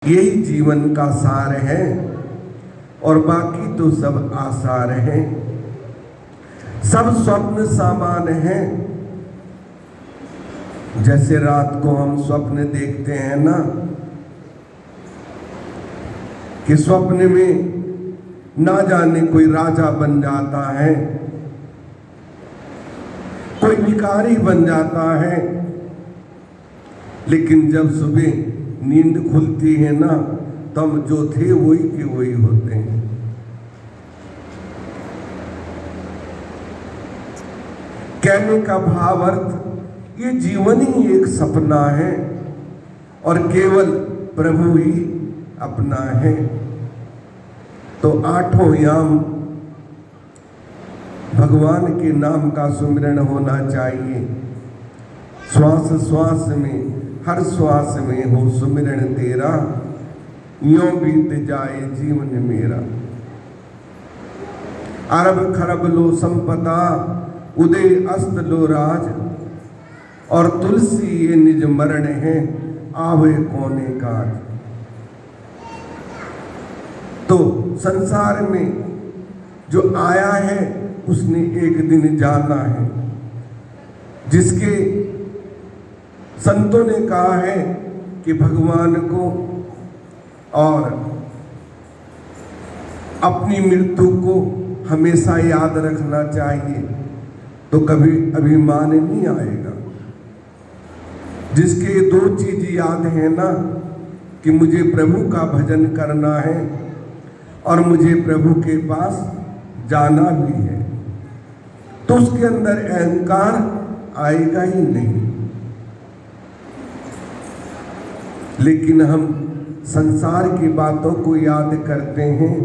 यही जीवन का सार है और बाकी तो सब आसार हैं। सब स्वप्न सामान है। जैसे रात को हम स्वप्न देखते हैं ना, कि स्वप्न में ना जाने कोई राजा बन जाता है, कोई भिखारी बन जाता है, लेकिन जब सुबह नींद खुलती है ना, तब जो थे वही के वही होते हैं। कहने का भावार्थ, ये जीवन ही एक सपना है और केवल प्रभु ही अपना है। तो आठों याम भगवान के नाम का सुमिरन होना चाहिए। श्वास श्वास में, हर श्वास में हो सुमिरन तेरा, यूं बीत जाए जीवन मेरा। अरब खरब लो संपदा, उदय अस्त लो राज, और तुलसी ये निज मरण है, आवे कोने काज। तो संसार में जो आया है उसने एक दिन जाना है। जिसके संतों ने कहा है कि भगवान को और अपनी मृत्यु को हमेशा याद रखना चाहिए, तो कभी अभिमान नहीं आएगा। जिसके दो चीज याद है ना, कि मुझे प्रभु का भजन करना है और मुझे प्रभु के पास जाना भी है, तो उसके अंदर अहंकार आएगा ही नहीं। लेकिन हम संसार की बातों को याद करते हैं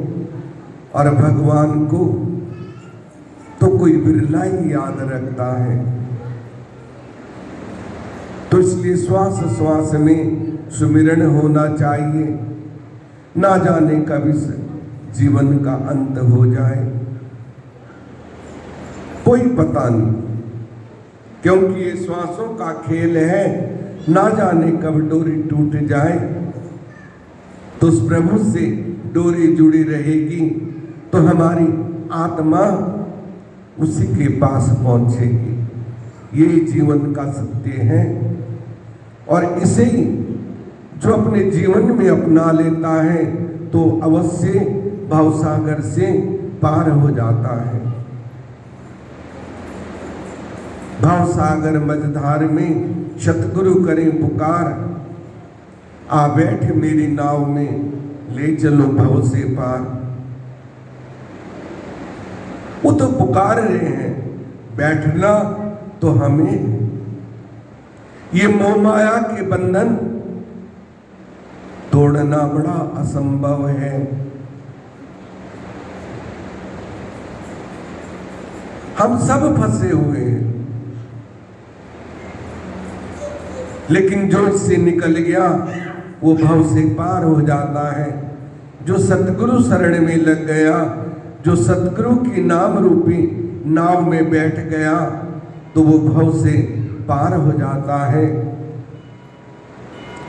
और भगवान को तो कोई बिरला ही याद रखता है। तो इसलिए श्वास श्वास में सुमिरन होना चाहिए। ना जाने कब इस जीवन का अंत हो जाए, कोई पता नहीं, क्योंकि ये श्वासों का खेल है। ना जाने कब डोरी टूट जाए, तो उस प्रभु से डोरी जुड़ी रहेगी, तो हमारी आत्मा उसी के पास पहुंचेगी। यही जीवन का सत्य है और इसे ही जो अपने जीवन में अपना लेता है तो अवश्य भवसागर से पार हो जाता है। भवसागर मझधार में सतगुरु करें पुकार, आ बैठ मेरी नाव में ले चलो भव से पार। वो तो पुकार रहे हैं, बैठना तो हमें। ये मोह माया के बंधन तोड़ना बड़ा असंभव है। हम सब फंसे हुए हैं, लेकिन जो इससे निकल गया वो भव से पार हो जाता है। जो सतगुरु शरण में लग गया, जो सतगुरु की नाम रूपी नाव में बैठ गया, तो वो भव से पार हो जाता है।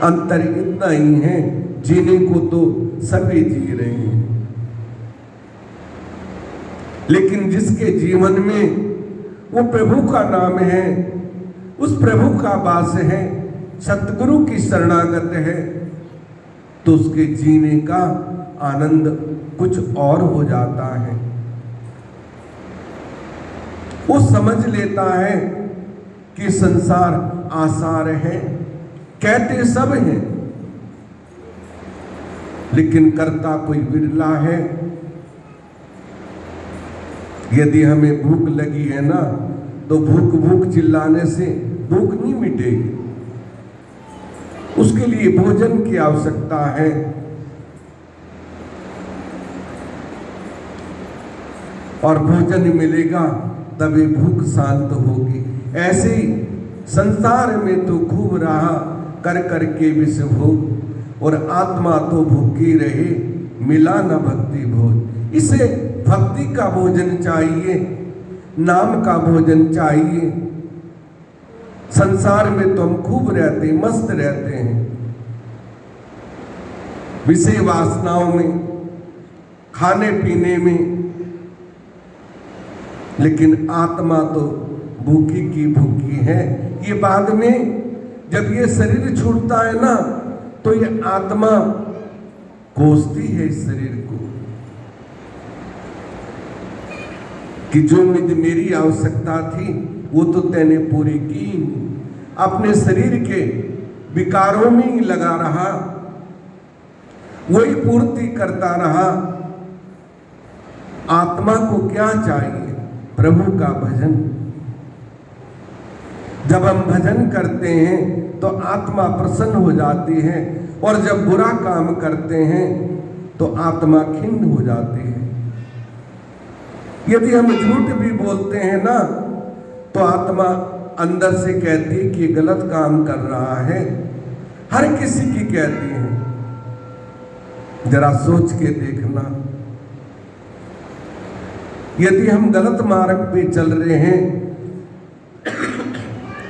अंतर इतना ही है, जीने को तो सभी जी रहे हैं, लेकिन जिसके जीवन में वो प्रभु का नाम है, उस प्रभु का वास है, सतगुरु की शरणागत है, तो उसके जीने का आनंद कुछ और हो जाता है। वो समझ लेता है कि संसार आसार है, कहते सब हैं, लेकिन करता कोई बिरला है। यदि हमें भूख लगी है ना, तो भूख भूख चिल्लाने से भूख नहीं मिटेगी। उसके लिए भोजन की आवश्यकता है। और भोजन मिलेगा तभी भूख शांत होगी। ऐसे ही संसार में तो खूब रहा कर कर के विष भोग, और आत्मा तो भूखी रहे, मिला न भक्ति भोज। इसे भक्ति का भोजन चाहिए, नाम का भोजन चाहिए। संसार में तो हम खूब रहते हैं, मस्त रहते हैं, विषय वासनाओं में, खाने पीने में, लेकिन आत्मा तो भूखी की भूखी है। ये बाद में जब ये शरीर छूटता है ना, तो ये आत्मा कोसती है इस शरीर को कि जो मेरी आवश्यकता थी वो तो तैने पूरी की, अपने शरीर के विकारों में ही लगा रहा, वही पूर्ति करता रहा। आत्मा को क्या चाहिए? प्रभु का भजन। जब हम भजन करते हैं तो आत्मा प्रसन्न हो जाती है, और जब बुरा काम करते हैं तो आत्मा खिन्न हो जाती है। यदि हम झूठ भी बोलते हैं ना, तो आत्मा अंदर से कहती है कि गलत काम कर रहा है। हर किसी की कहती है, जरा सोच के देखना। यदि हम गलत मार्ग पे चल रहे हैं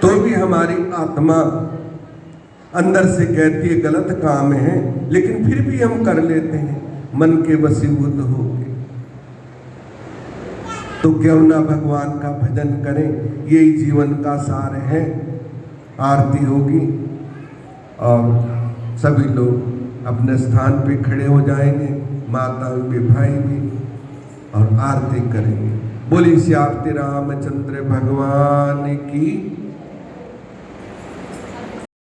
तो भी हमारी आत्मा अंदर से कहती है गलत काम है, लेकिन फिर भी हम कर लेते हैं मन के वशीभूत होके। तो क्यों ना भगवान का भजन करें, यही जीवन का सार है। आरती होगी और सभी लोग अपने स्थान पे खड़े हो जाएंगे, माता भी भाई भी, और आरती करेंगे। बोली श्री रामचंद्र भगवान की।